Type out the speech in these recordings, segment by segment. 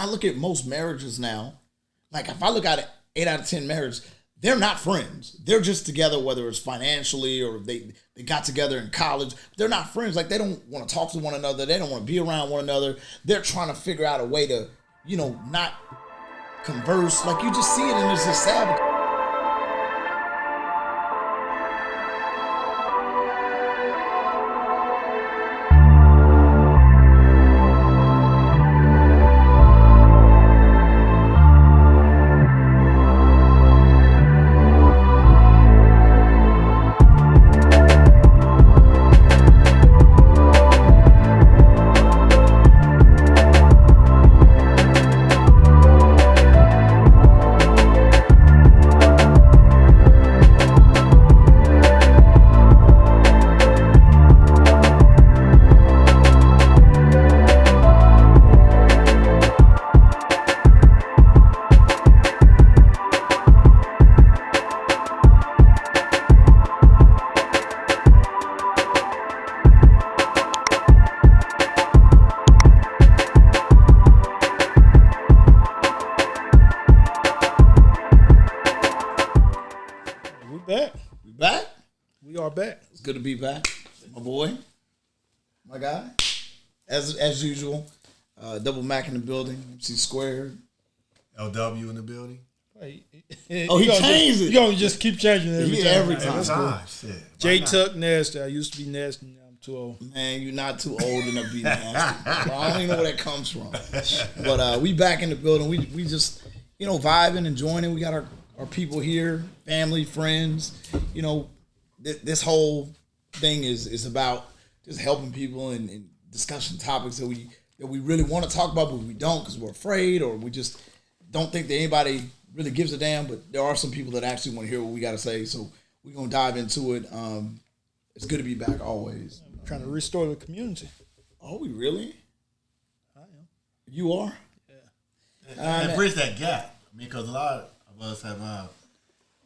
I look at most marriages now, like if I look at it, 8 out of 10 marriages, they're not friends. They're just together, whether it's financially or they got together in college. They're not friends. Like they don't want to talk to one another. They don't want to be around one another. They're trying to figure out a way to, not converse. Like you just see it and it's just sad. Good to be back, my boy, my guy, as usual. Double Mac in the building, MC Squared, LW in the building. He changed it. You gonna just keep changing it every time. Cool. J Tuck Nasty. I used to be nasty. Now I'm too old. Man, you're not too old enough to be nasty. Bro. I don't even know where that comes from. But we back in the building. We just vibing, enjoying it. We got our people here, family, friends. This whole thing is about just helping people and discussing topics that we really want to talk about, but we don't because we're afraid or we just don't think that anybody really gives a damn. But there are some people that actually want to hear what we got to say, so we're gonna dive into it. It's good to be back always. I'm trying to restore the community. Are we really? I am. You are? Yeah. And bridge that gap. I mean, because a lot of us have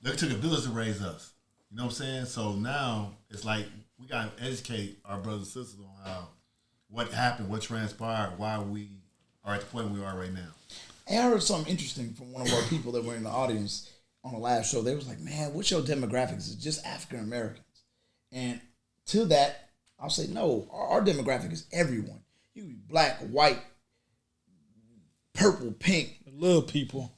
it took a village to raise us. You know what I'm saying? So now it's like we got to educate our brothers and sisters on what happened, what transpired, why we are at the point we are right now. Hey, I heard something interesting from one of our people that were in the audience on the last show. They was like, man, what's your demographics? Is just African Americans? And to that, I'll say, no, our demographic is everyone. You be black, white, purple, pink. Little people.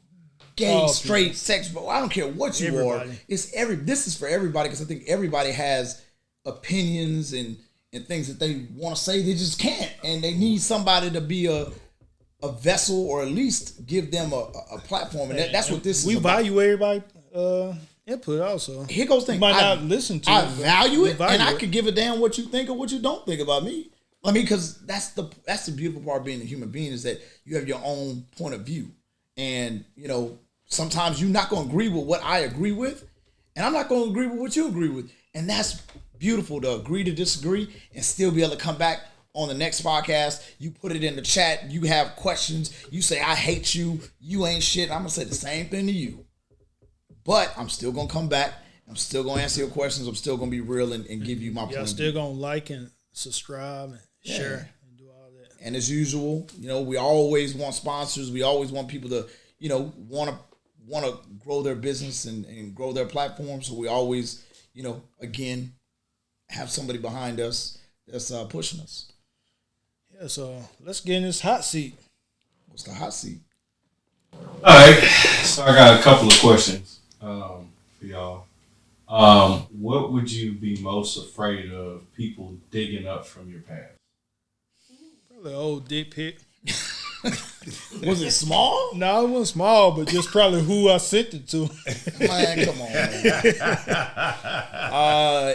Gay, straight, sex, but I don't care what you are. This is for everybody because I think everybody has opinions and things that they want to say. They just can't, and they need somebody to be a vessel or at least give them a platform. And that's what this is. We value everybody input also. Here goes the thing. You might not listen to I it. value it, and I could give a damn what you think or what you don't think about me. I mean, because that's the beautiful part of being a human being is that you have your own point of view. And, sometimes you're not going to agree with what I agree with, and I'm not going to agree with what you agree with. And that's beautiful to agree to disagree and still be able to come back on the next podcast. You put it in the chat. You have questions. You say, I hate you. You ain't shit. I'm going to say the same thing to you. But I'm still going to come back. I'm still going to answer your questions. I'm still going to be real and give you my point. I'm still going to like and subscribe and share. And as usual, we always want sponsors. We always want people to, want to grow their business and grow their platform. So we always, again, have somebody behind us that's pushing us. Yeah, so let's get in this hot seat. What's the hot seat? All right. So I got a couple of questions for y'all. What would you be most afraid of people digging up from your past? The old dick pic. Was it small? No, it wasn't small, but just probably who I sent it to. Man, come on. Man.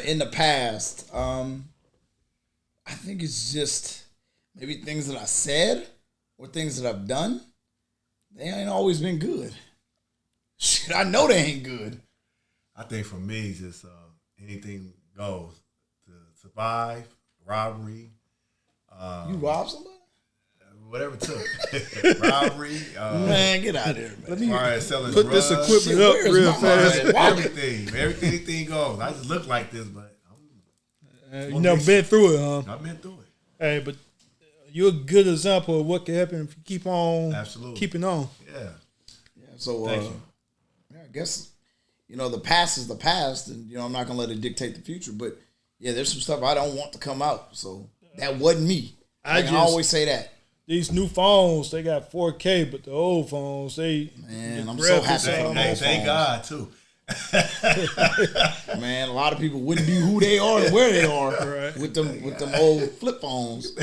In the past, I think it's just maybe things that I said or things that I've done. They ain't always been good. Shit, I know they ain't good. I think for me, just anything goes to survive, robbery. You robbed somebody? Whatever it took. Robbery. Man, get out of here, man. Let me selling put drugs. this equipment up real fast. Everything goes. I just look like this, but you never been through it, huh? I've been through it. Hey, but you're a good example of what can happen if you keep on keeping on. Yeah. So I guess the past is the past, and I'm not gonna let it dictate the future. But yeah, there's some stuff I don't want to come out. So that wasn't me. I always say that. These new phones, they got 4K, but the old phones, I'm so happy. Thank God too. Man, a lot of people wouldn't be who they are and where they are with them old flip phones.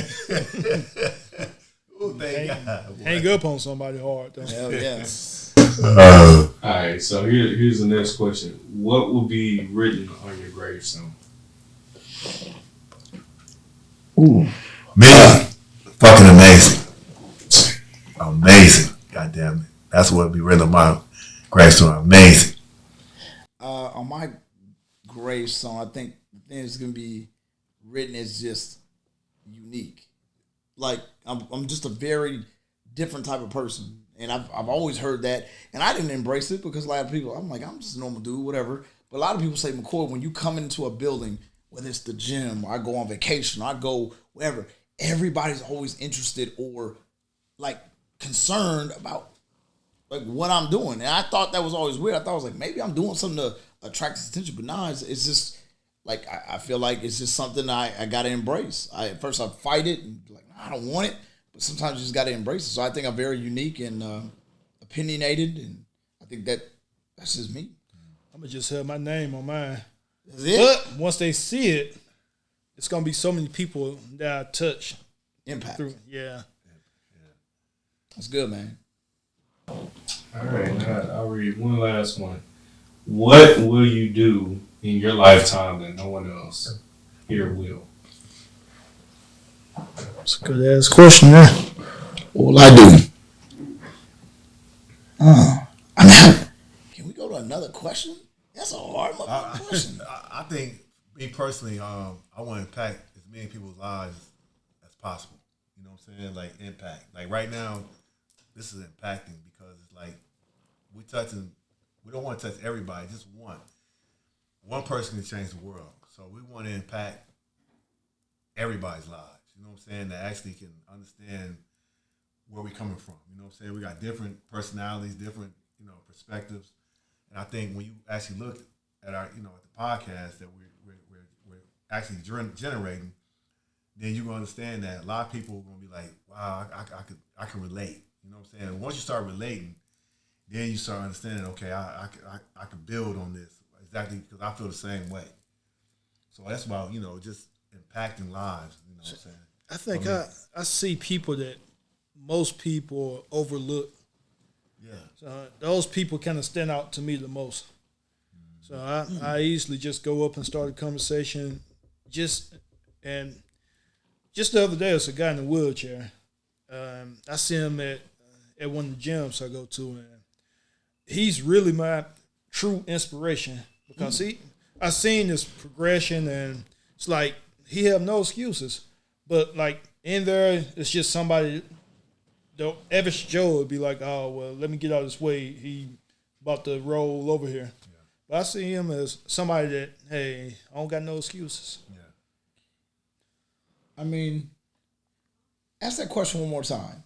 Hang up on somebody hard though. Hell yes. All right, so here's the next question. What will be written on your gravestone? Ooh. Me, fucking amazing. Amazing. God damn it. That's what will be written on my gravestone. Amazing. On my gravestone, I think the thing is going to be written as just unique. Like, I'm just a very different type of person. And I've always heard that. And I didn't embrace it because a lot of people, I'm like, I'm just a normal dude, whatever. But a lot of people say, McCoy, when you come into a building, whether it's the gym, or I go on vacation, or I go wherever, everybody's always interested or like concerned about like what I'm doing. And I thought that was always weird. I thought I was like, maybe I'm doing something to attract his attention. But nah, it's just like, I feel like it's just something I got to embrace. At first I fight it and like, I don't want it. But sometimes you just got to embrace it. So I think I'm very unique and opinionated. And I think that's just me. I'm going to just have my name on mine. That's it? But once they see it, it's going to be so many people that I touch. Impact. Yeah. That's good, man. All right, I'll read one last one. What will you do in your lifetime that no one else here will? That's a good ass question, man. What will I do? Can we go to another question? That's a hard question. I think, me personally, I want to impact as many people's lives as possible. You know what I'm saying? Like, impact. Like, right now, this is impacting because it's like we don't want to touch everybody, just one. One person can change the world. So we want to impact everybody's lives. You know what I'm saying? That actually can understand where we're coming from. You know what I'm saying? We got different personalities, different, perspectives. And I think when you actually look at our, at the podcast that we're actually generating, then you're gonna understand that a lot of people are gonna be like, wow, I can relate. You know what I'm saying? And once you start relating, then you start understanding, okay, I can build on this exactly because I feel the same way. So that's about, just impacting lives. You know what I'm saying? I think I see people that most people overlook. Yeah. So those people kind of stand out to me the most. So I easily just go up and start a conversation. Just the other day, it's a guy in a wheelchair. I see him at one of the gyms I go to, and he's really my true inspiration because I seen this progression, and it's like he have no excuses. But like in there, it's just somebody. The average Joe would be like, oh, well, let me get out of this way. He about to roll over here. Yeah. But I see him as somebody that, hey, I don't got no excuses. Yeah. I mean, ask that question one more time.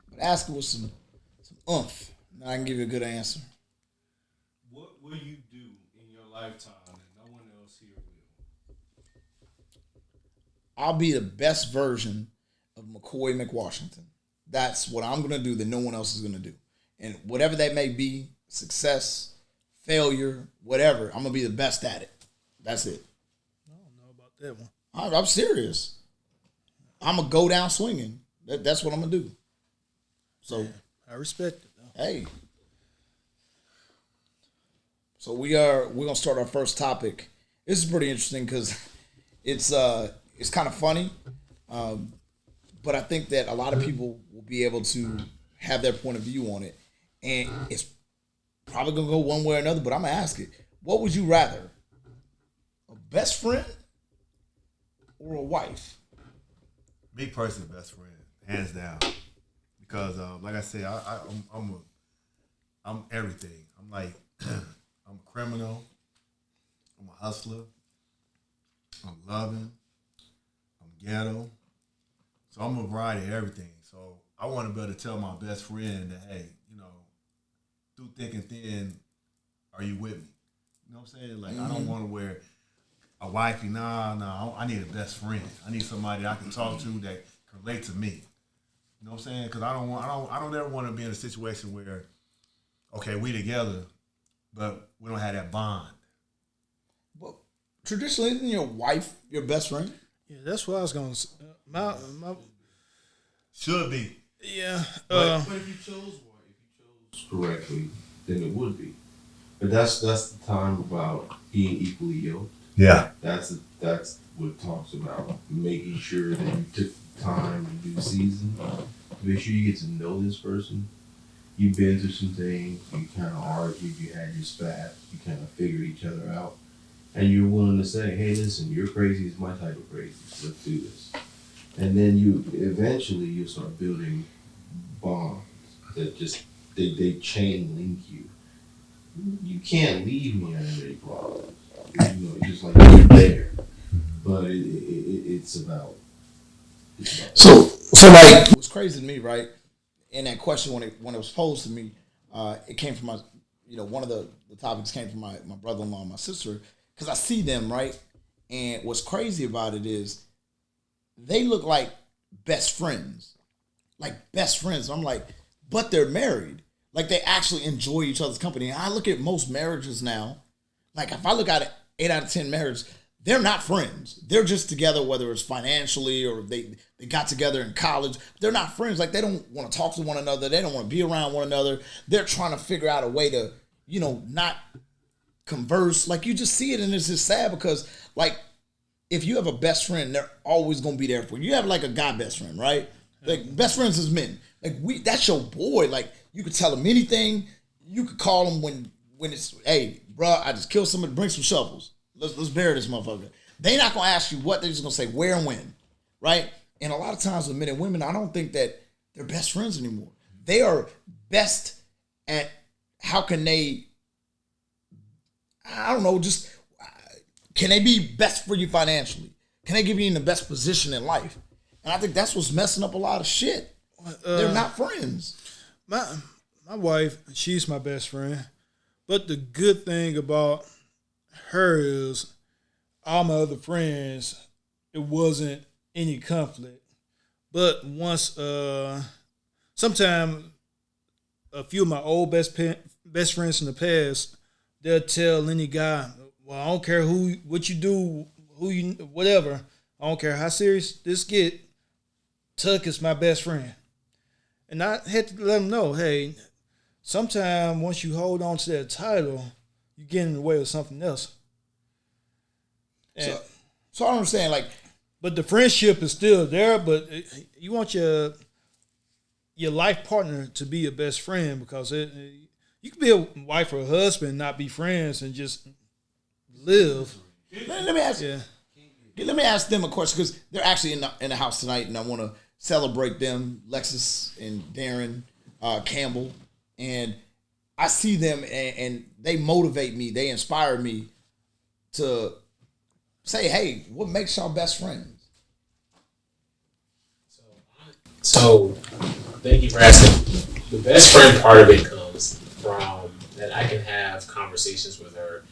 But ask it with some oomph. Now I can give you a good answer. What will you do in your lifetime that no one else here will? I'll be the best version of McCoy McWashington. That's what I'm going to do that no one else is going to do. And whatever that may be, success, failure, whatever, I'm going to be the best at it. That's it. I don't know about that one. I'm serious. I'm going to go down swinging. That's what I'm going to do. So I respect it, though. Hey. So we're going to start our first topic. This is pretty interesting because it's kind of funny. But I think that a lot of people will be able to have their point of view on it. And it's probably going to go one way or another, but I'm going to ask it. What would you rather? A best friend or a wife? Me personally, best friend, hands down. Because, like I said, I'm everything. I'm like, I'm a criminal. I'm a hustler. I'm loving. I'm ghetto. So I'm a variety of everything. So I want to be able to tell my best friend that, hey, through thick and thin, are you with me? You know what I'm saying? Like, I don't want to wear a wifey. Nah. I need a best friend. I need somebody I can talk to that can relate to me. You know what I'm saying? Because I don't ever want to be in a situation where, okay, we together, but we don't have that bond. Well, traditionally, isn't your wife your best friend? Yeah, that's what I was going to say. My Should be. Yeah. But if you chose correctly, then it would be. But that's the time about being equally yoked. Yeah. That's what it talks about. Making sure that you took time in due season to make sure you get to know this person. You've been through some things, you kind of argued, you had your spat, you kind of figured each other out, and you're willing to say, hey, listen, you're crazy, it's my type of crazy, so let's do this. And then you'll start building bonds that just, they chain link you. You can't leave me out of any problems. Just like you're there. But it's about. So like, what's crazy to me, right? In that question, when it was posed to me, it came from one of the topics came from my brother-in-law and my sister, because I see them, right? And what's crazy about it is they look like best friends. Like best friends. I'm like, but they're married. Like they actually enjoy each other's company. And I look at most marriages now, like if I look at 8 out of 10 marriages, they're not friends. They're just together, whether it's financially or they got together in college. They're not friends. Like they don't want to talk to one another. They don't want to be around one another. They're trying to figure out a way to, not converse. Like you just see it, and it's just sad because like if you have a best friend, they're always gonna be there for you. You have like a guy best friend, right? Like best friends is men. Like that's your boy. Like you could tell him anything. You could call him when it's, hey, bro, I just killed somebody. Bring some shovels. Let's bury this motherfucker. They not gonna ask you what. They're just gonna say where and when, right? And a lot of times with men and women, I don't think that they're best friends anymore. They are best at how can they, I don't know, just can they be best for you financially? Can they give you in the best position in life? And I think that's what's messing up a lot of shit. They're not friends. My wife, she's my best friend. But the good thing about her is all my other friends, it wasn't any conflict. But once, sometime a few of my old best friends from the past, they'll tell any guy, well, I don't care what you do, whatever. I don't care how serious this get. Tuck is my best friend. And I had to let them know, hey, sometime once you hold on to that title, you get in the way of something else. So I understand, like, but the friendship is still there. But you want your life partner to be your best friend, because you can be a wife or a husband, not be friends, and just live. Let me ask. Yeah. Let me ask them a question, because they're actually in the house tonight, and I want to celebrate them, Lexus and Darren Campbell, and I see them and they motivate me, they inspire me to say, hey, what makes y'all best friends? So thank you for asking. The best friend part of it comes from that I can have conversations with her.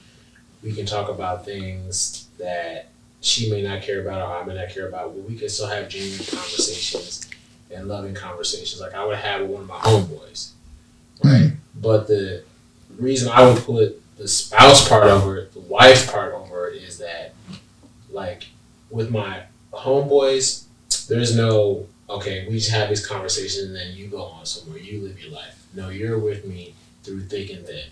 We can talk about things that she may not care about or I may not care about, but we can still have genuine conversations and loving conversations like I would have with one of my homeboys, right? But the reason I would put the spouse part over it, the wife part over it, is that, like, with my homeboys, there's no, okay, we just have these conversations and then you go on somewhere, you live your life. No, you're with me through thick and thin.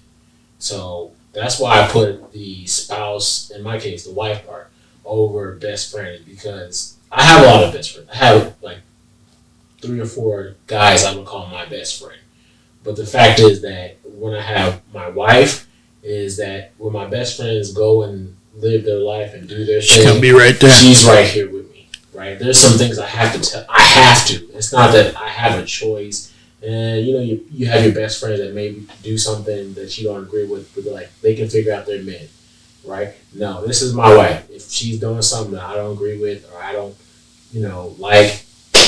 So that's why I put the spouse, in my case, the wife part, over best friends, because I have a lot of best friends. I have like 3 or 4 guys I would call my best friend. But the fact is that when I have my wife, is that when my best friends go and live their life and do their thing, She's gonna be right there. She's right here with me, right? There's some things I have to tell. I have to. It's not that I have a choice. And you have your best friend that maybe do something that you don't agree with, but like they can figure out their mid. Right? No, this is my wife. If she's doing something that I don't agree with or I don't, like,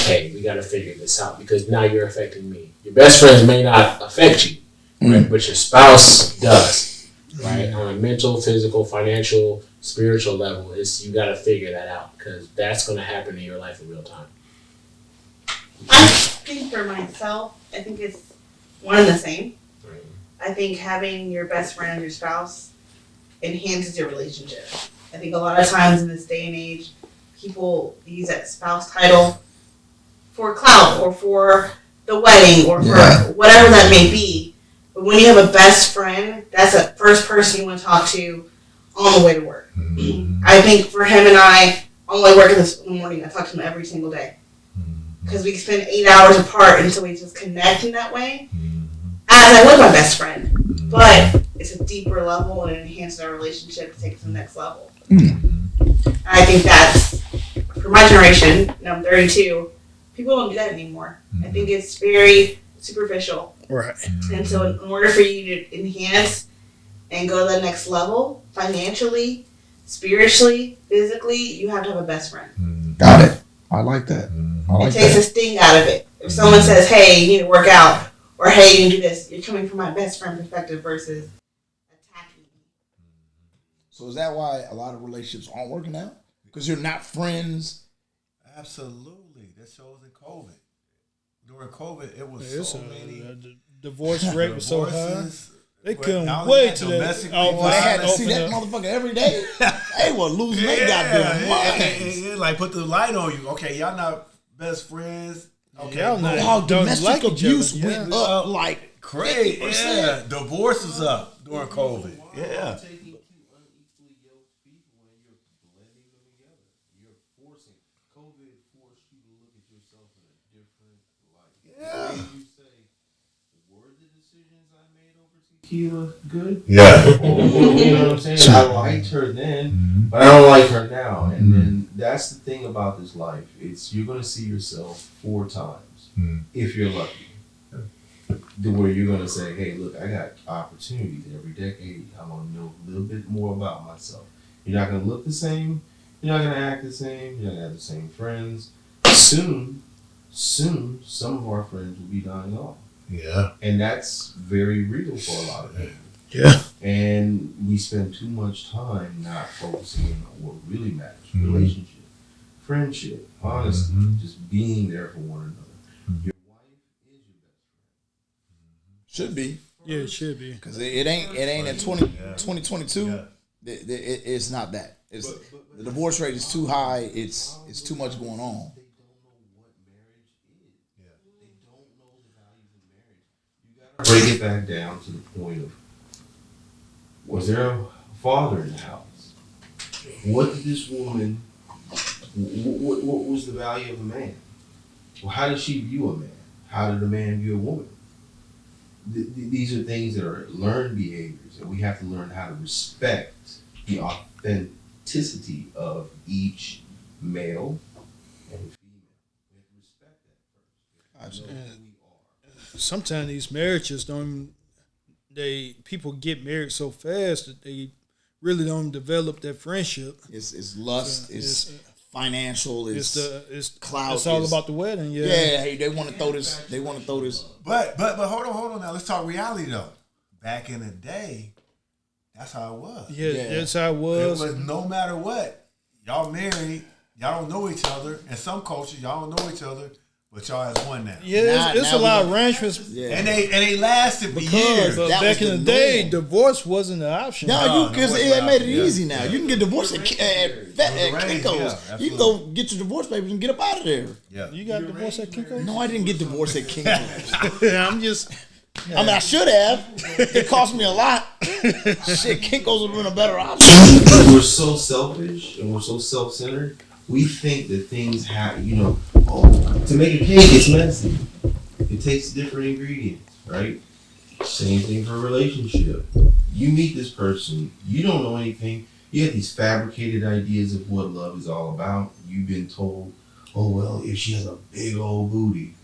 hey, we got to figure this out because now you're affecting me. Your best friends may not affect you, right? But your spouse does, right? On a mental, physical, financial, spiritual level, you got to figure that out because that's going to happen in your life in real time. I think for myself, I think it's one and the same. Right. I think having your best friend and your spouse enhances your relationship. I think a lot of times in this day and age, people use that spouse title for clout or for the wedding or for whatever that may be. But when you have a best friend, that's the first person you want to talk to on the way to work. Mm-hmm. I think for him and I, on the way to work in the morning, I talk to him every single day. Because we can spend 8 hours apart until we just connect in that way. As I would my best friend. But it's a deeper level and it enhances our relationship to take it to the next level. I think that's, for my generation, and I'm 32, people don't do that anymore. I think it's very superficial. Right. And so in order for you to enhance and go to the next level, financially, spiritually, physically, you have to have a best friend. Got it. I like that. It takes a sting out of it. If someone says, hey, you need to work out, or hey, you need to do this, you're coming from my best friend perspective versus attacking me. So is that why a lot of relationships aren't working out? Because you're not friends? Absolutely. That shows in COVID. During COVID, it was so many. The divorce rate was so high. They couldn't Not wait only to domestic that. Well, they had to see that motherfucker every day. They were losing their goddamn minds. It like put the light on you. Okay, y'all not best friends. Okay, Y'all not How don't domestic like each abuse other. went up like crazy. 50%. Yeah, divorce is up during COVID. Yeah. Taking two unequally yoked people and you're blending them together. You're forcing. COVID forced you to look at yourself in a different light. Yeah. You say, were the decisions I made over tequila good? Yeah. You know what I'm saying? I liked her then, but I don't like her now. And then that's the thing about this life. It's you're gonna see yourself 4 times if you're lucky. Where you're gonna say, hey, look, I got opportunities every decade. I'm gonna know a little bit more about myself. You're not gonna look the same. You're not gonna act the same. You're not gonna have the same friends. Soon, some of our friends will be dying off. Yeah. And that's very real for a lot of people. Yeah. And we spend too much time not focusing on what really matters. Relationship, friendship, honesty, just being there for one another. Your wife is your best friend. Should be. Yeah, it should be. Because it ain't in 2022. It's not that. It's the divorce rate is too high. It's too much going on. They don't know what marriage is. They don't know the values of marriage. You gotta break it back down to the point of, was there a father in the house? What did this woman, what was the value of a man? Well, how did she view a man? How did a man view a woman? These are things that are learned behaviors, and we have to learn how to respect the authenticity of each male and female. We have to respect that first. We have to know who we are. Sometimes these marriages don't. People get married so fast that they really don't develop that friendship. It's lust. It's financial. It's clout. It's all about the wedding. Yeah. Yeah. Hey, they want to throw this. But hold on now. Let's talk reality though. Back in the day, that's how it was. Yeah, that's how it was. It was no matter what. Y'all married. Y'all don't know each other. In some cultures, y'all don't know each other. But y'all has one now. Yeah, it's a lot of arrangements. Yeah. And they lasted for years. Back in the day, divorce wasn't an option. No, because it made it easy now. You can get divorced at Kinko's. Yeah, you can go get your divorce papers and get up out of there. Yeah. You got divorced at Kinko's? No, I didn't get divorced at Kinko's. I'm just. I mean, I should have. It cost me a lot. Shit, Kinko's would have been a better option. We're so selfish and we're so self-centered. We think that things have, to make a cake, it's messy. It takes different ingredients, right? Same thing for a relationship. You meet this person, you don't know anything. You have these fabricated ideas of what love is all about. You've been told, oh, well, if she has a big old booty,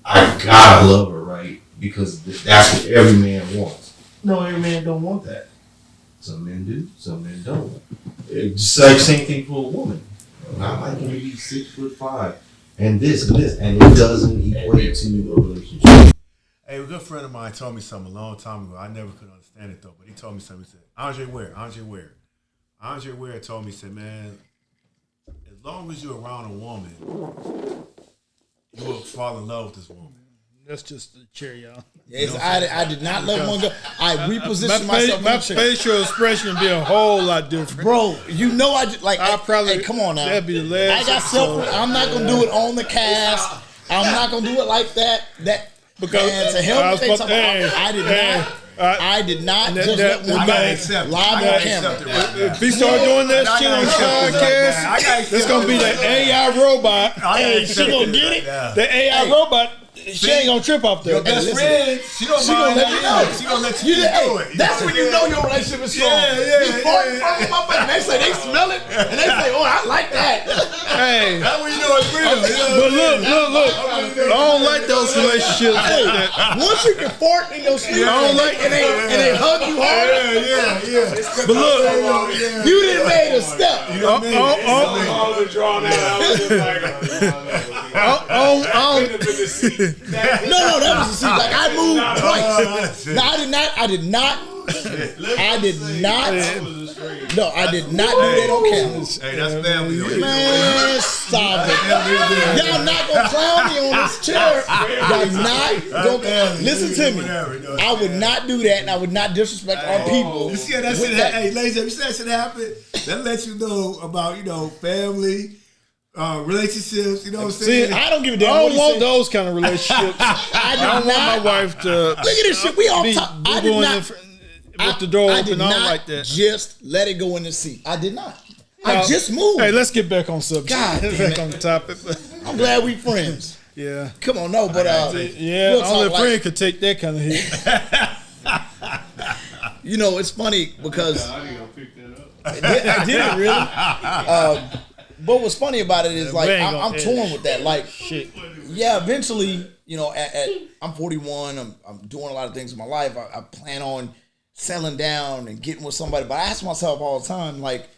I gotta love her, right? Because that's what every man wants. No, every man don't want that. Some men do, some men don't. It's like same thing for a woman. I like her to be 6'5", and this, and it doesn't equate to a relationship. Hey, a good friend of mine told me something a long time ago. I never could understand it though, but he told me something. He said, Andre Ware told me, he said, man, as long as you're around a woman, you will fall in love with this woman. That's just the cherry, y'all. Yes, I did not let one go. I repositioned myself. My facial expression would be a whole lot different. Bro, you know I probably. Hey, come on now. That'd be the last. I got self. I'm not gonna do it on the cast. I'm not gonna do it like that. Because to help me, I did not just let one go live on camera. If we start doing that shit on the podcast, it's gonna be the AI robot. Hey, she gonna get it. The AI robot. She ain't gonna trip off there. Your best friend, she gonna let you know. She gonna let you do it. That's when you know your relationship is strong. You fart in front of my butt, and they say they smell it, and they say, "Oh, I like that." Hey, that's when you know it's real. But look. I don't like those relationships like that. Once you can fart in your sleep, I don't like and they hug you hard. Yeah. But look, you didn't made a step. All the drawn out. No, that was a seat. Like I moved twice. No, I did not. No, I did not do that on camera. Hey, that's family. Man, stop it. Y'all not gonna clown me on this chair. Y'all not gonna listen to me. I would not do that, and I would not disrespect our people. You see how that shit? Hey, ladies, you see that shit happen? That lets you know about family. Relationships, you know what I'm saying? See, I don't give a damn. I don't want those kind of relationships. I don't want my wife to. Look at this shit. We all talk. I did not. With the door I open, did all not like that. Just let it go in the seat. I did not. I just moved. Hey, let's get back on subject. God Let's damn back on the topic. I'm glad we friends. Yeah. Come on, no, but yeah, we'll only a talk friend could take that kind of hit. You know, it's funny because I didn't pick that up. I did it really. But what's funny about it is like I'm torn with that. Like, shit. Yeah, eventually, I'm 41. I'm doing a lot of things in my life. I plan on settling down and getting with somebody. But I ask myself all the time, like,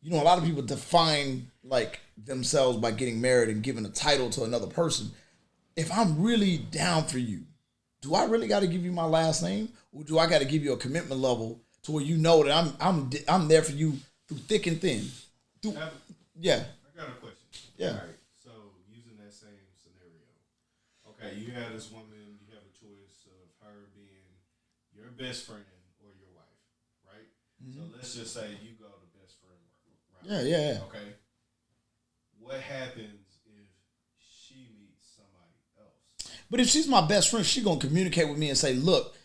a lot of people define like themselves by getting married and giving a title to another person. If I'm really down for you, do I really got to give you my last name, or do I got to give you a commitment level to where you know that I'm there for you through thick and thin? Yeah. I got a question. Yeah. All right. So using that same scenario, okay, you have this woman, you have a choice of her being your best friend or your wife, right? Mm-hmm. So let's just say you go the best friend route. Yeah. Okay. What happens if she meets somebody else? But if she's my best friend, she's gonna communicate with me and say, "Look,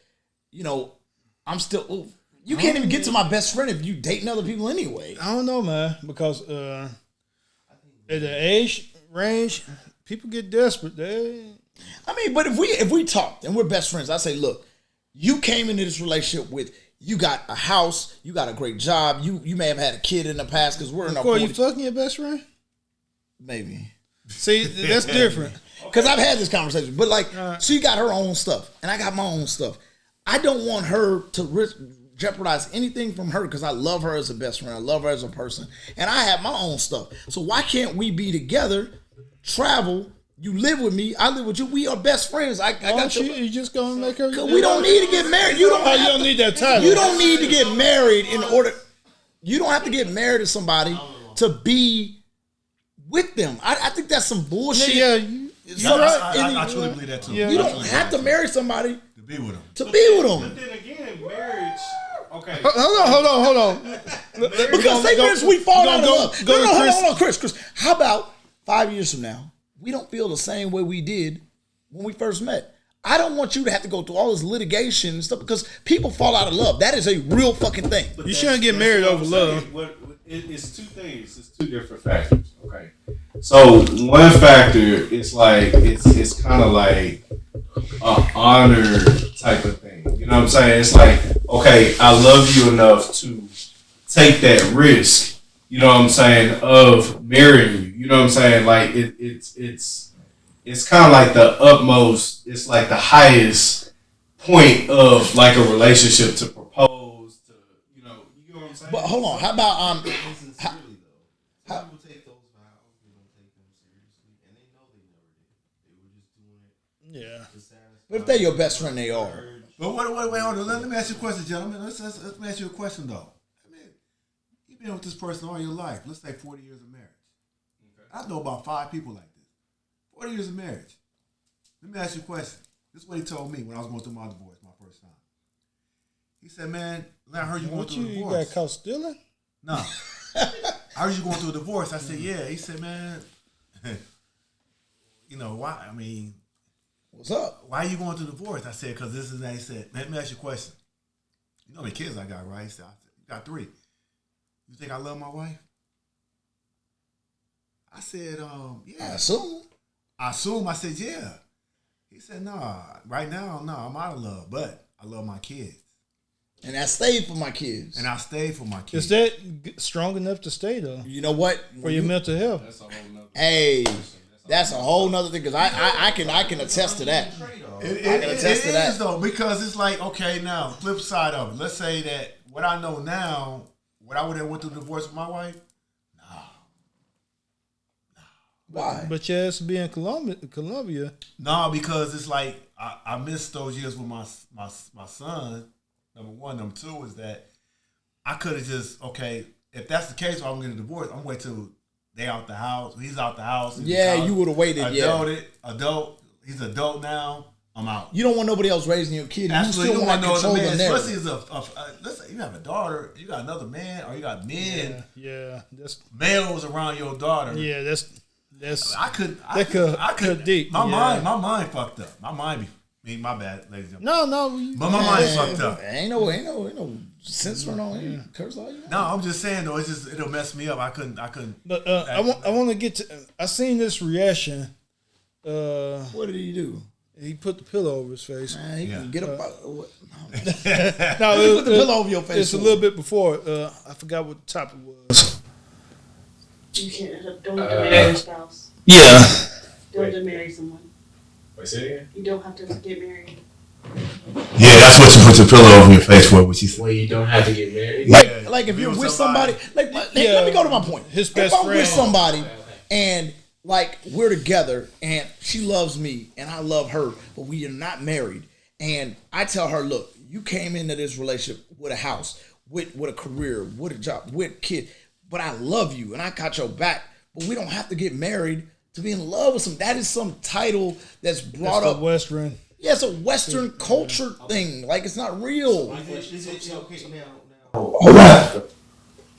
I'm still." You can't even get to my best friend if you dating other people anyway. I don't know, man, because at the age range, people get desperate. But if we talk and we're best friends, I say, look, you came into this relationship with, you got a house, you got a great job, you may have had a kid in the past because we're in our 40s. You fucking your best friend? Maybe. See, that's different. Because I've had this conversation, but she got her own stuff and I got my own stuff. I don't want her to jeopardize anything from her because I love her as a best friend. I love her as a person. And I have my own stuff. So why can't we be together, travel, you live with me, I live with you, we are best friends. I got you just gonna make her. We don't need to get married. You don't need that title. You don't need to get married in order. You don't have to get married to somebody to be with them. I think that's some bullshit. Yeah, I truly believe that too. You don't have to marry somebody to be with them. But then again, marriage. Okay. Hold on. Because say for instance, we fall out of love. Hold on, Chris. How about 5 years from now, we don't feel the same way we did when we first met? I don't want you to have to go through all this litigation and stuff because people fall out of love. That is a real fucking thing. You shouldn't get married over love. It's two things. It's two different factors. Okay. So one factor is like it's kind of like an honor type of thing. You know what I'm saying? It's like, okay, I love you enough to take that risk. You know what I'm saying, of marrying you. You know what I'm saying? Like it's kind of like the utmost. It's like the highest point of like a relationship to propose to. You know what I'm saying? But hold on, how about Sincerely though, some people take those vows, they don't take them seriously, and they know they Yeah. But if they're your best friend, they are. But wait, hold on. Let me ask you a question, gentlemen. Let's ask you a question though. I mean, you've been with this person all your life. Let's say 40 years of marriage. I know about 5 people like this. 40 years of marriage. Let me ask you a question. This is what he told me when I was going through my divorce, my first time. He said, "Man, I heard you going through a divorce." You got caught stealing? No. I heard you going through a divorce. I said, "Yeah." He said, "Man, you know why? I mean, what's up? Why are you going through a divorce?" I said, "Because this is that." He said, "Let me ask you a question. You know how many kids I got, right?" He said, "You got 3. You think I love my wife?" I said, "Yeah." I assume. I said, "Yeah." He said, "Nah, right now, no, I'm out of love, but I love my kids." And I stayed for my kids. And I stayed for my kids. Is that strong enough to stay though? You know what? For your mental health. That's a whole nother. Hey, that's a whole nother thing because I can attest to that. It I can attest to that. is though, because it's like, okay, now flip side of it. Let's say that what I know now, what I would have went through divorce with my wife. Why? But you has to be in Colombia. No, because it's like I missed those years with my son. Number one, number two is that I could have just if that's the case, I'm getting a divorce. I'm wait till they out the house. He's out the house. Yeah, you would have waited. Adult. He's adult now. I'm out. You don't want nobody else raising your kid. Absolutely, you you still don't want want to no control other the man. narrative. Especially let's say you have a daughter, you got another man, or you got men. Yeah, that's males around your daughter. Yeah, that's I could deep. My mind fucked up. My mind my bad, ladies and gentlemen. No. But my mind fucked up. Ain't no censoring on here. Curse all you want. No, I'm just saying though, it'll mess me up. I couldn't. But I want to get to. I seen this reaction. What did he do? He put the pillow over his face. Man, he can get up. No, Put the pillow over your face. It's a little bit before. I forgot what the topic was. You can't. Don't marry your spouse. Yeah. Don't marry someone. Wait, say it again? You don't have to get married. Yeah, that's what you put your pillow over your face for. What she said. Well, you don't have to get married. Like if you're with somebody, let me go to my point. His best if I'm friend. with somebody and like we're together and she loves me and I love her, but we are not married, and I tell her, look, you came into this relationship with a house, with a career, with a job, with kids, but I love you and I got your back, but we don't have to get married to be in love with some. That is some title that's brought up. Western. Yeah, it's a Western culture thing. Like it's not real.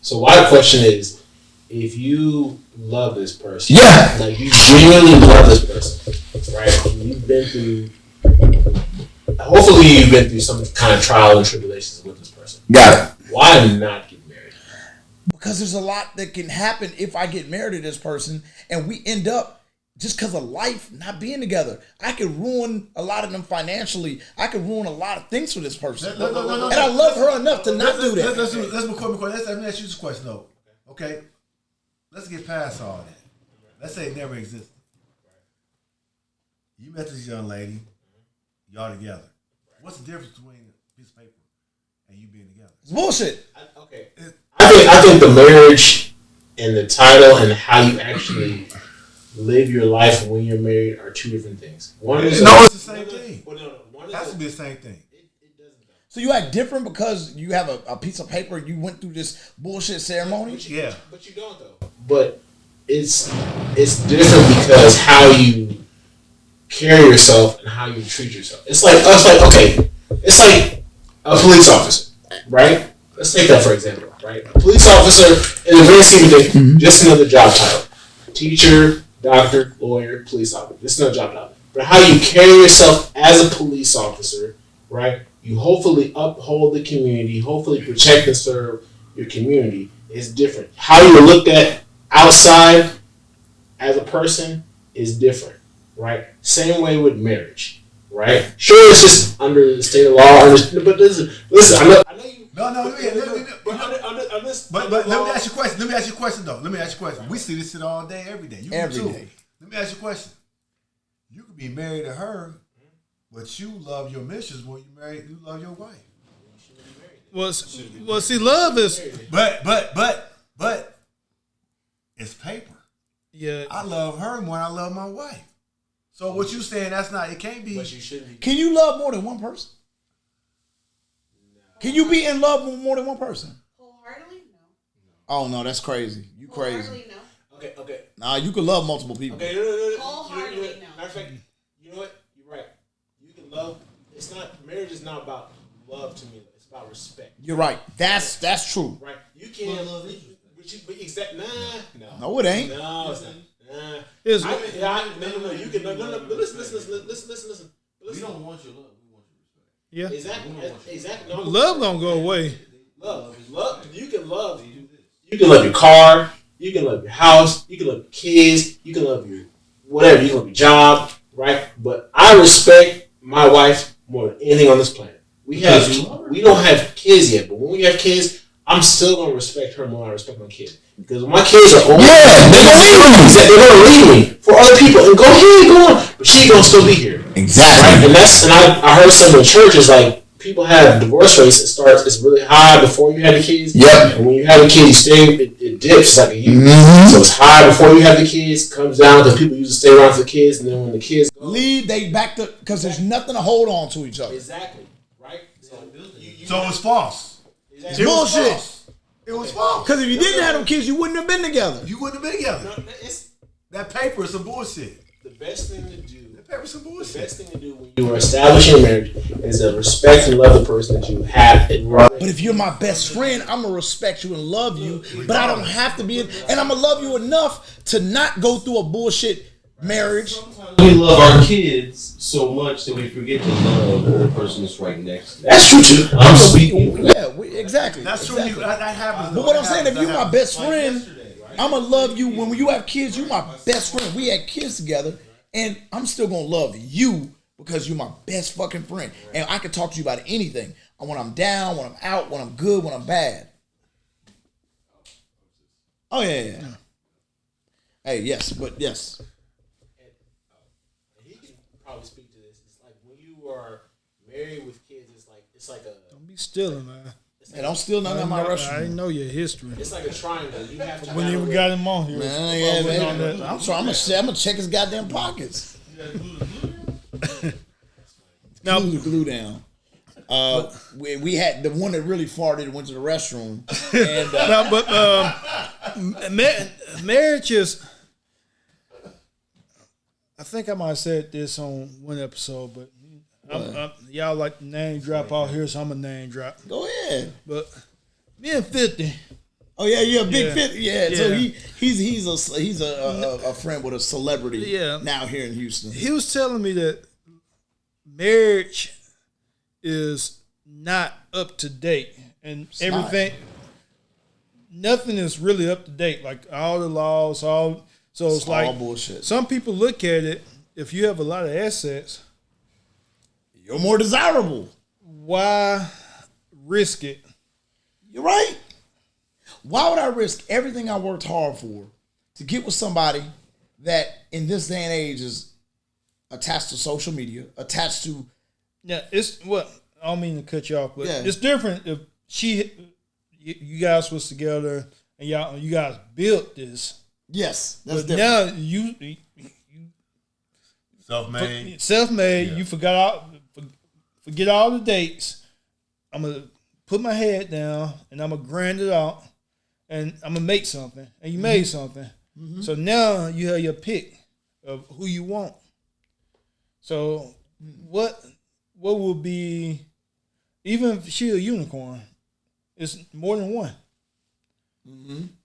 So my question is, if you love this person, Yeah. like you really love this person, right? And you've been through, hopefully you've been through some kind of trial and tribulations with this person. Got it. Why not get married? Because there's a lot that can happen if I get married to this person and we end up just because of life not being together. I could ruin a lot of them financially. I could ruin a lot of things for this person. And I love her enough to not do that. Let's let me ask you this question though. Okay, let's get past all that. Let's say it never existed. You met this young lady, y'all together. What's the difference between a piece of paper and you being together? It's bullshit. I think the marriage and the title and how you actually live your life when you're married are two different things. One is it's the same thing. It has to be the same thing. So you act different because you have a piece of paper, you went through this bullshit ceremony? Yeah. But you don't though. But it's different because how you carry yourself and how you treat yourself. It's like a police officer, right? Let's take that for example, right? A police officer is a very simple thing, just another job title. Teacher, doctor, lawyer, police officer. Just another job title. But how you carry yourself as a police officer, right? You hopefully uphold the community, hopefully protect and serve your community is different. How you're looked at outside as a person is different, right? Same way with marriage, right? Sure, it's just under the state of law, but listen, I know you. But let me ask you a question. Let me ask you a question. We see this shit all day, every day. You Every too. day. Let me ask you a question. You could be married to her, but you love your missus when you love your wife. Well, see, love is. But it's paper. Yeah. I love her more than I love my wife. So what you saying? That's not. It can't be. But you shouldn't be. Can you love more than one person? Can you be in love with more than one person? Wholeheartedly, no. Oh no, that's crazy. You crazy. Wholeheartedly, no. Okay. Nah, you can love multiple people. Okay, no. Wholeheartedly, no. Matter of fact, you know what? You're right. You can love. It's not marriage. Is not about love to me. It's about respect. You're right. That's true. Right. You can't love. But exact. No. No, it ain't. No, it's not. It's- No. You can. No. But listen. We don't want your love. We want your respect. Yeah. Exactly. No, Love don't go away. Love. You can love. You can love your car. You can love your house. You can love your kids. You can love your whatever. You can love your job. Right. But I respect my wife more than anything on this planet. We don't have kids yet, but when we have kids, I'm still gonna respect her more than I respect my kids. Because when my kids are older, they're gonna leave me for other people and go on. But she's gonna still be here. Exactly. Right? And I heard some in churches like people have divorce rates. It's really high before you have the kids. Yep. And when you have the kids, it dips like a U. So it's high before you have the kids, comes down because people usually stay around for the kids, and then when the kids leave, they back to because there's nothing to hold on to each other. exactly right. So it's false. It's bullshit. It was false. Because if you didn't have them kids, you wouldn't have been together. You wouldn't have been together. No, it's That paper is some bullshit. the best thing to do. That paper's some The bullshit. best thing to do when you are establishing a marriage is to respect and love the person that you have. But if you're my best friend, I'm gonna respect you and love you. But I don't have to be, and I'm gonna love you enough to not go through a bullshit marriage. We love our kids so much that we forget to love the person that's right next to them. That's true too. I'm speaking. Yeah, exactly. That's true. Exactly. That happens. But what I'm saying, if you're my best friend, I'm gonna love you. When you have kids, you're my best friend. We had kids together, and I'm still gonna love you because you're my best fucking friend. And I can talk to you about anything. When I'm down, when I'm out, when I'm good, when I'm bad. Oh yeah. Hey, yes, but yes. He can probably speak to this. It's like when you are married with kids, it's like a Don't be stealing, man. And I'm still not in my I restroom. didn't know your history. it's like a triangle. You have to. When you even got him on here. Man, yeah, man. I'm sorry. I'm gonna check his goddamn pockets. Now, Glue down. We had the one that really farted and went to the restroom. And no, but marriage is. I think I might have said this on one episode, but y'all like to name drop out here, so I'm a name drop. go ahead. But being 50, Oh yeah, big Yeah. fit. Yeah, so Yeah. he's a friend with a celebrity. Yeah. Now here in Houston. he was telling me that marriage is not up to date, and everything, nothing is really up to date. Like all the laws, so it's All like bullshit. some people look at it. If you have a lot of assets, You're more desirable. why risk it? You're right. Why would I risk everything I worked hard for to get with somebody that in this day and age is attached to social media, attached to Yeah, it's what I don't mean to cut you off, but Yeah. it's different if you guys was together and you guys built this. yes, that's But different. now you Self-made. self-made. Yeah. You forget all the dates. I'm gonna put my head down and I'm gonna grind it out, and I'm gonna make something. And you made something. So now you have your pick of who you want. So what will be, even if she's a unicorn, it's more than one.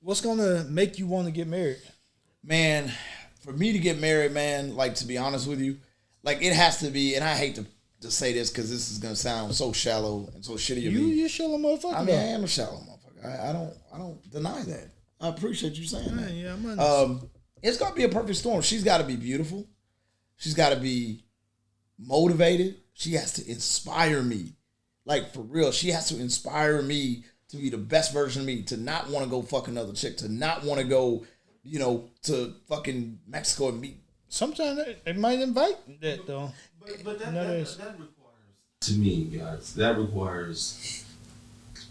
What's gonna make you want to get married? Man, for me to get married, man, like to be honest with you, like it has to be, and I hate to say this because this is gonna sound so shallow and so shitty of me. You shallow motherfucker. I mean, I am a shallow motherfucker. I don't deny that. I appreciate you saying that. Yeah, I'm It's gonna be a perfect storm. She's got to be beautiful. She's got to be motivated. She has to inspire me, like for real. She has to inspire me to be the best version of me. To not want to go fuck another chick. To not want to go, to fucking Mexico and meet. Sometimes they might invite that though. But that Nowadays. requires, to me, guys, that requires,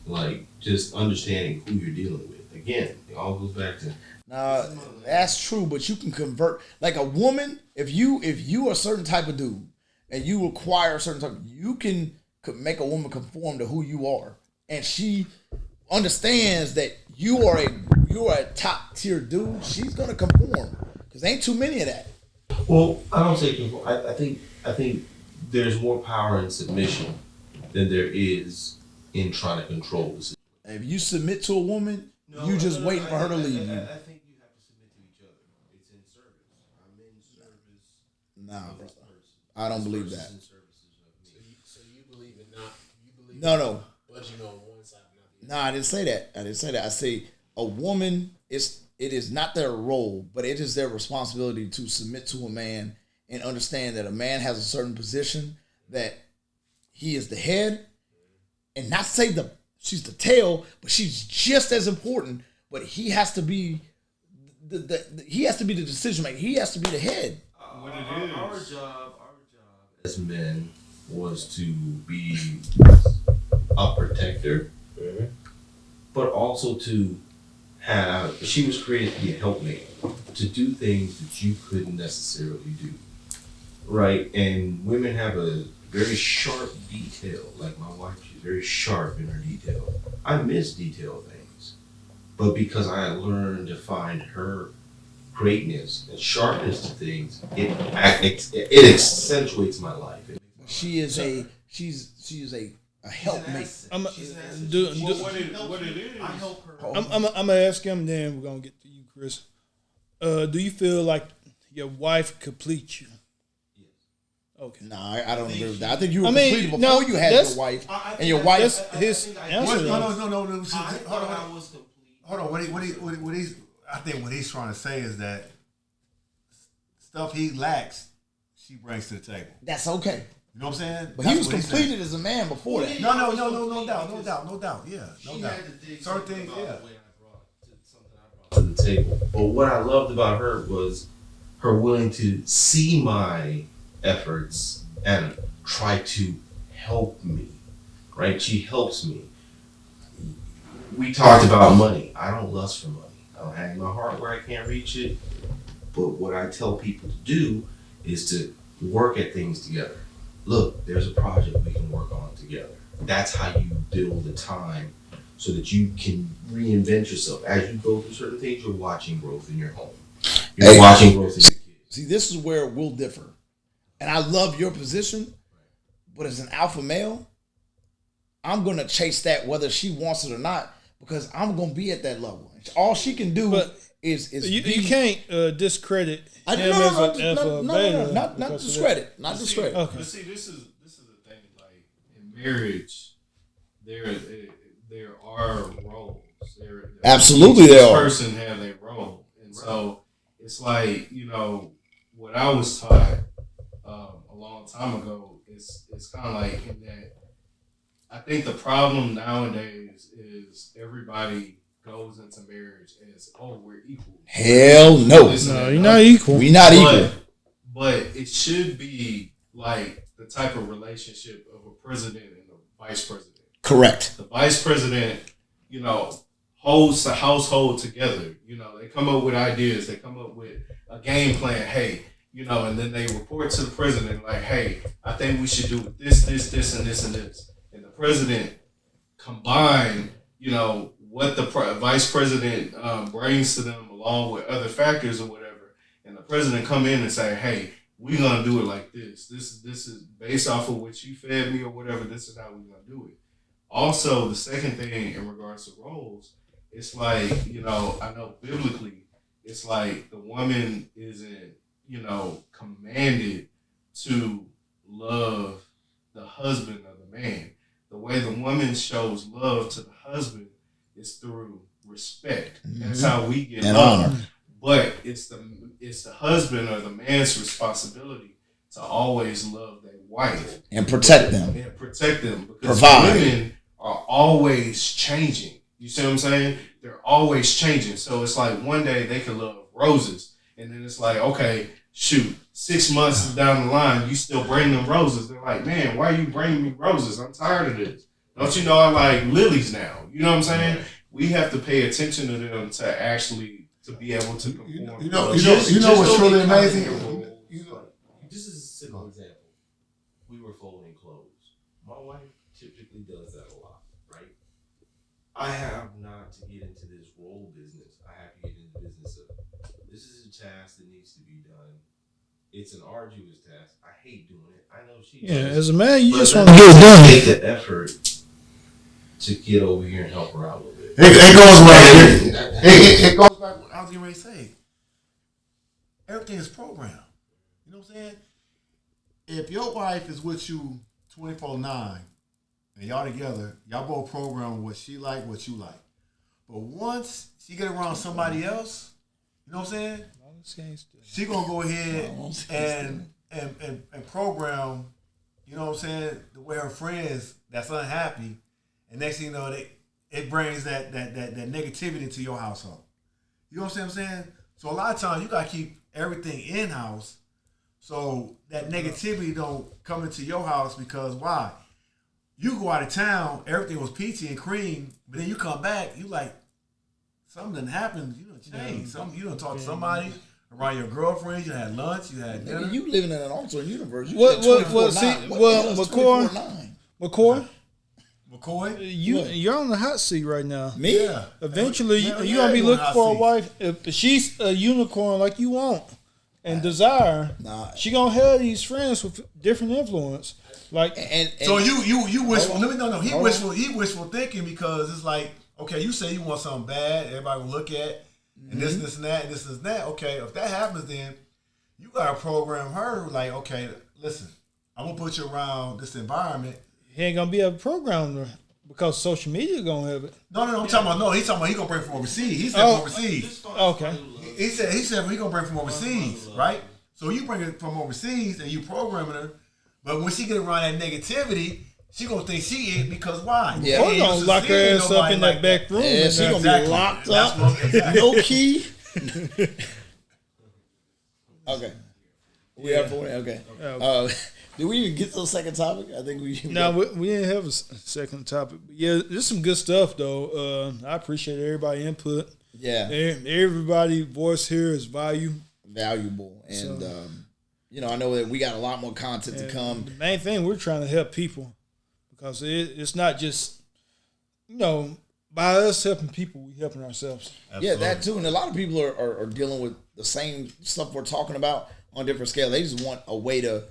like, just understanding who you're dealing with. Again, it all goes back to That's true, but you can convert like a woman. If you are a certain type of dude and you require a certain type, you can make a woman conform to who you are, and she understands that you are a top tier dude. She's gonna conform because ain't too many of that. Well, I don't say conform. I think there's more power in submission than there is in trying to control the situation. If you submit to a woman, you just waiting for her to leave you. I think you have to submit to each other. It's in service. I'm in service. Nah, of bro. this person. I don't This believe person's that. in services of me. So you believe in not you believe No. budging on one side, not the No, I didn't say that. I say a woman it is not their role, but it is their responsibility to submit to a man and understand that a man has a certain position, that he is the head, and not say she's the tail, but she's just as important. But he has to be he has to be the decision maker. He has to be the head. Our job as men was to be a protector, but also to have. She was created to be a helpmate, to do things that you couldn't necessarily do, right? And women have a very sharp detail. Like my wife, she's very sharp in her detail. I miss detail things, but because I learned to find her greatness and sharpness to things, it accentuates my life. She is a helpmate. I'm what it is. I help her. I'm gonna ask him, then we're gonna get to you, Chris. Do you feel like your wife completes you? Yes. Okay. No, I don't agree with that. I think you were I mean, completed no, before you had that's- your wife, I and your think wife. That's his answer. No. I Hold thought I on. was complete. Hold on. I think what he's trying to say is that stuff he lacks, she brings to the table. That's okay. You know what I'm saying? But That's he was what he's saying. completed as a man before that. No doubt. Yeah, no She doubt. had to dig Certain something things, about yeah. the way I brought to something I brought to the table. But what I loved about her was her willing to see my efforts and try to help me. Right? She helps me. We talked about money. I don't lust for money. I don't hang my heart where I can't reach it. But what I tell people to do is to work at things together. Look, there's a project we can work on together. That's how you build the time so that you can reinvent yourself. As you go through certain things, you're watching growth in your home. You're watching growth in your kids. See, this is where we'll differ. And I love your position, but as an alpha male, I'm going to chase that whether she wants it or not, because I'm going to be at that level. All she can do But is you can't discredit him as an alpha beta. not because of discredit. Not discredit. that. Okay. But see, this is the thing. Like in marriage, there are roles. Absolutely, there each are. person have a role, and so it's like what I was taught a long time ago. It's kind of like in that. I think the problem nowadays is everybody goes into marriage as, we're equal. Hell no. No, you're not equal. We not equal. But it should be like the type of relationship of a president and a vice president. Correct. The vice president, holds the household together. They come up with ideas. They come up with a game plan. Hey, and then they report to the president like, hey, I think we should do this, and this, and this. And the president combine, what the vice president brings to them along with other factors or whatever. And the president come in and say, hey, we're going to do it like this. This is based off of what you fed me or whatever. This is how we're going to do it. Also, the second thing in regards to roles, it's like, I know biblically, it's like the woman isn't, commanded to love the husband of the man. The way the woman shows love to the husband is through respect. That's how we get And love. honor. But it's the husband or the man's responsibility to always love their wife And protect them. and protect them, because Provide. women are always changing. You see what I'm saying? They're always changing. So it's like one day they can love roses, and then it's like, okay, shoot, 6 months down the line, you still bring them roses. They're like, man, why are you bringing me roses? I'm tired of this. Don't you know I like lilies now? You know what I'm saying? We have to pay attention to them to actually to be able to perform. You know what's truly amazing? This is a simple example. We were folding clothes. My wife typically does that a lot, right? I have not to get into this role business. I have to get into the business of this is a task that needs to be done. It's an arduous task. I hate doing it. I know she does. As a man, you just But want to get it done. Make the effort to get over here and help her out a little bit. It goes back. It goes back. What I was getting ready to say. Everything is programmed. You know what I'm saying? If your wife is with you 24/9 and y'all together, y'all both program what she like, what you like. But once she get around somebody else, you know what I'm saying? She gonna go ahead and program, you know what I'm saying, the way her friends that's unhappy, and next thing you know, it brings that negativity into your household. You know what I'm saying? So a lot of times you gotta keep everything in house, so that negativity don't come into your house. Because why? You go out of town, everything was peachy and cream, but then you come back, you like something happened. You done changed. You done talk to somebody around your girlfriends. You had lunch. You had dinner. You living in an alternate universe. You McCoy, you're on the hot seat right now. Me? Yeah. Eventually, you're gonna be looking for a wife. If she's a unicorn like you want and desire, she gonna have these friends with different influence. Like and so you wishful. He wishful thinking, because it's like, okay, you say you want something bad, everybody will look at, and this and that, and this and that. Okay, if that happens, then you gotta program her like, okay, listen, I'm gonna put you around this environment. he ain't gonna be able to program her because social media gonna have it. No, I'm talking about he's talking about he gonna bring from overseas. He said from overseas. Okay. He said he gonna bring from overseas, right? So you bring it from overseas and you programming her, but when she get around that negativity, she gonna think she it, because why? Yeah, we're gonna lock her ass up in that back room. Yeah, she gonna be locked up, no key. Okay. We are for it. Okay. Did we even get to the second topic? I think we. No, we didn't have a second topic. But yeah, there's some good stuff though. I appreciate everybody input. Yeah. Everybody voice here is valuable, and I know that we got a lot more content to come. The main thing, we're trying to help people, because it's not just by us helping people, we helping ourselves. Absolutely. Yeah, that too. And a lot of people are dealing with the same stuff we're talking about on different scale. They just want a way to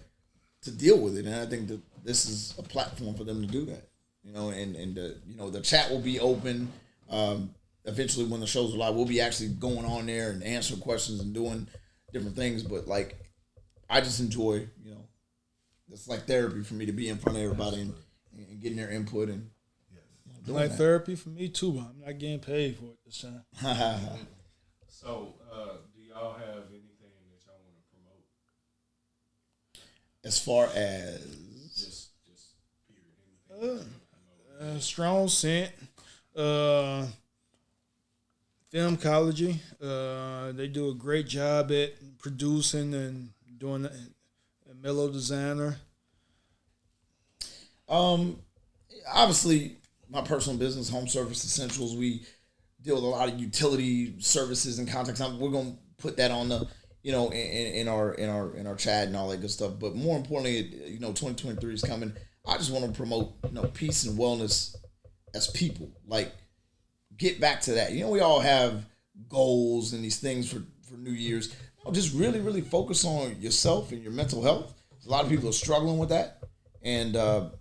deal with it, and I think that this is a platform for them to do that. And the chat will be open. Eventually, when the shows are live, we'll be actually going on there and answering questions and doing different things. But like, I just enjoy, it's like therapy for me to be in front of everybody and getting their input and. Like that. Therapy for me too, but I'm not getting paid for it this time. So, do y'all have anything that y'all want to promote? As far as just period. Strong Scent, Filmcology. They do a great job at producing and doing a mellow designer. Obviously, my personal business, Home Service Essentials, we deal with a lot of utility services and contacts. We're gonna put that on the, in our chat and all that good stuff. But more importantly, 2023 is coming. I just want to promote, peace and wellness as people. Like, get back to that. We all have goals and these things for New Year's. Just really, really focus on yourself and your mental health. A lot of people are struggling with that, and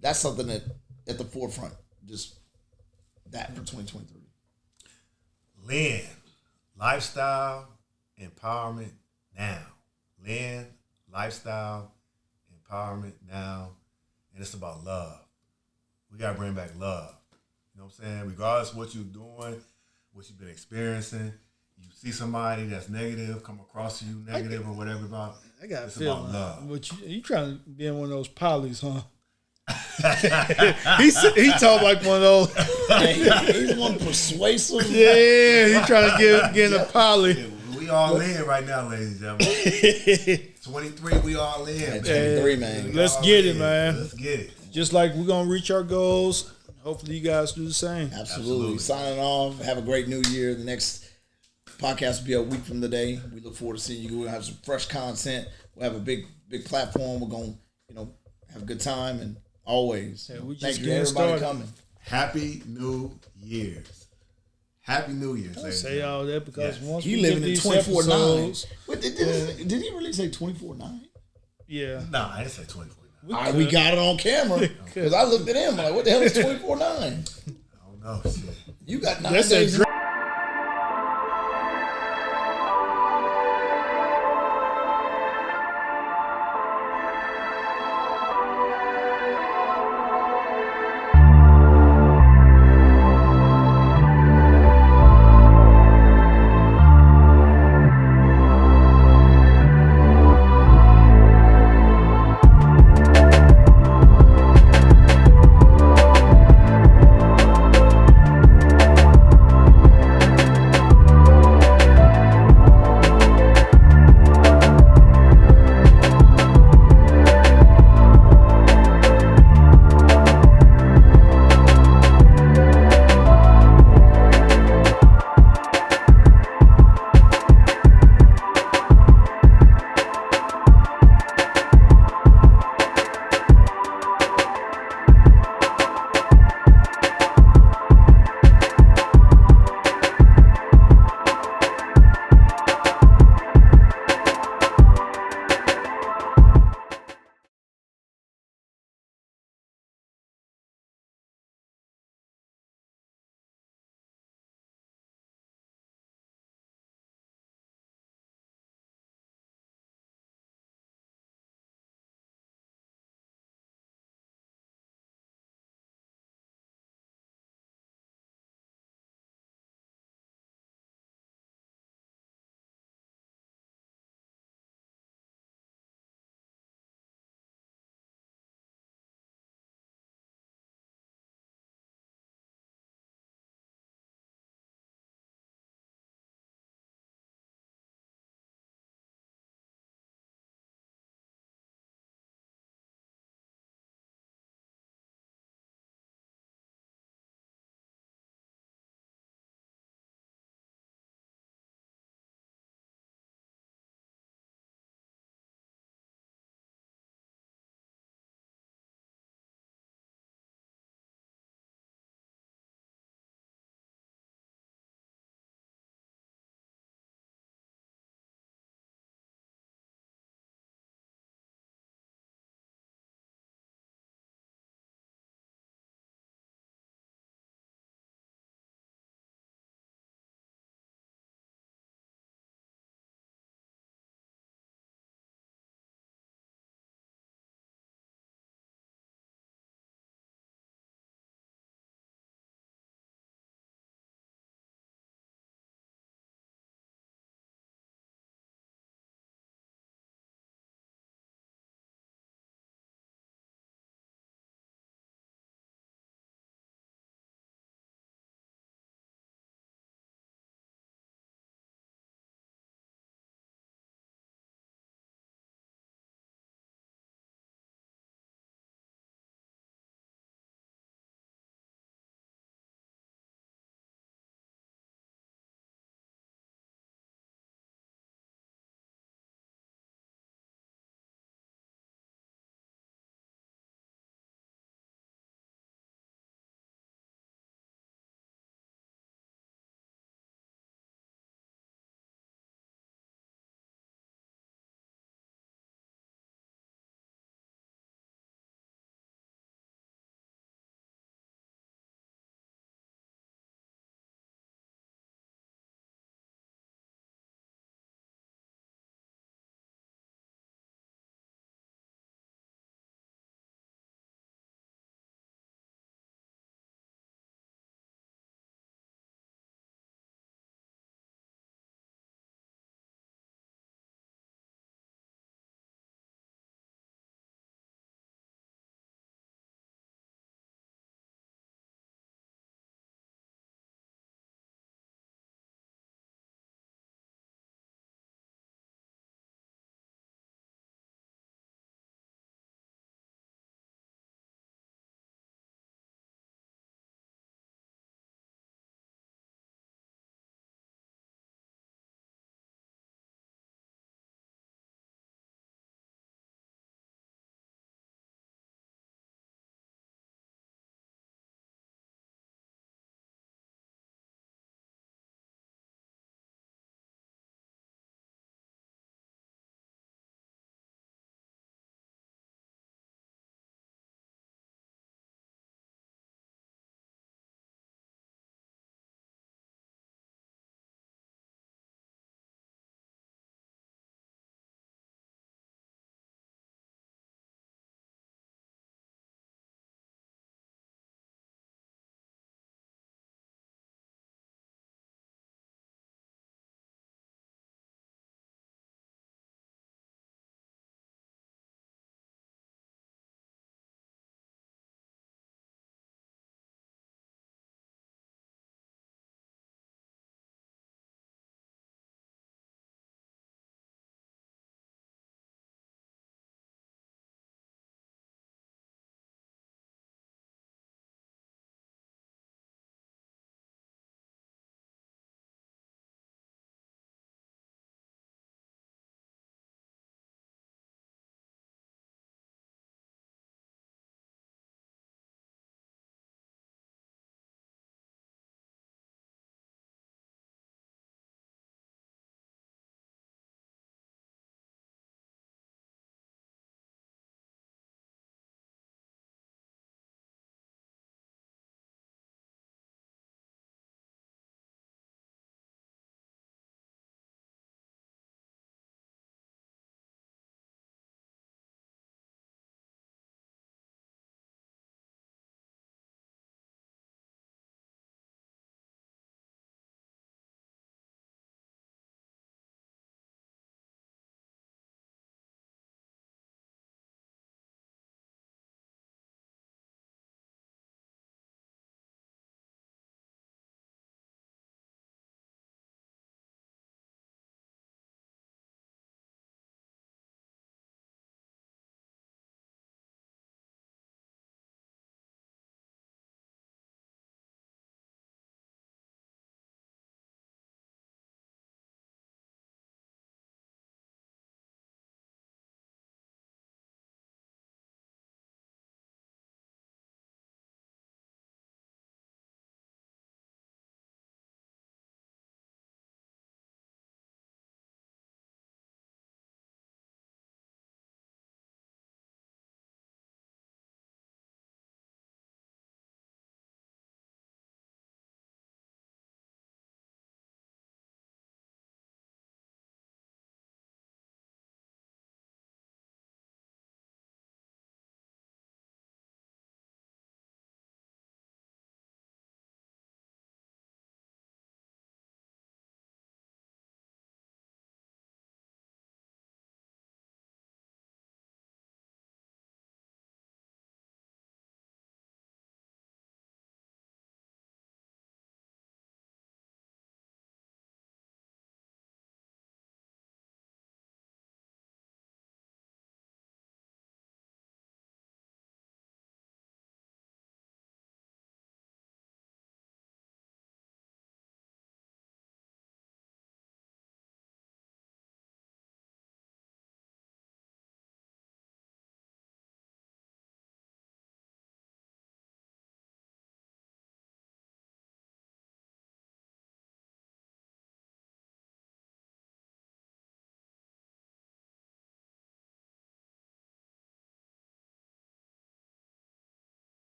that's something that at the forefront. Just that for 2023. Lynn, lifestyle empowerment now. Lynn, lifestyle empowerment now, and it's about love. We gotta bring back love. You know what I'm saying? Regardless of what you're doing, what you've been experiencing, you see somebody that's negative come across to you negative or whatever about. I got it's a feeling. about love. But you trying to be in one of those polys, huh? he talked like one of those. He's one persuasive. Yeah, he trying to get in a poly. We all in right now, ladies and gentlemen. 23, we all in. 23, man. Let's get it, man. Let's get it. Just like we're gonna reach our goals. Hopefully, you guys do the same. Absolutely. Signing off. Have a great New Year. The next Podcast will be a week from today. We look forward to seeing you. We'll have some fresh content. We'll have a big platform. We're going to, have a good time. And always, we thank just you getting everybody started. coming. Happy New Year's. Happy New Year's. I ladies say and all that because Yes. once He we living get in these 24/9. episodes, Wait, did he really say 24/9? yeah, No, I didn't say 24. We got it on camera because I looked at him like, what the hell is 24/9? I don't know. Shit. You got 9 That's days. a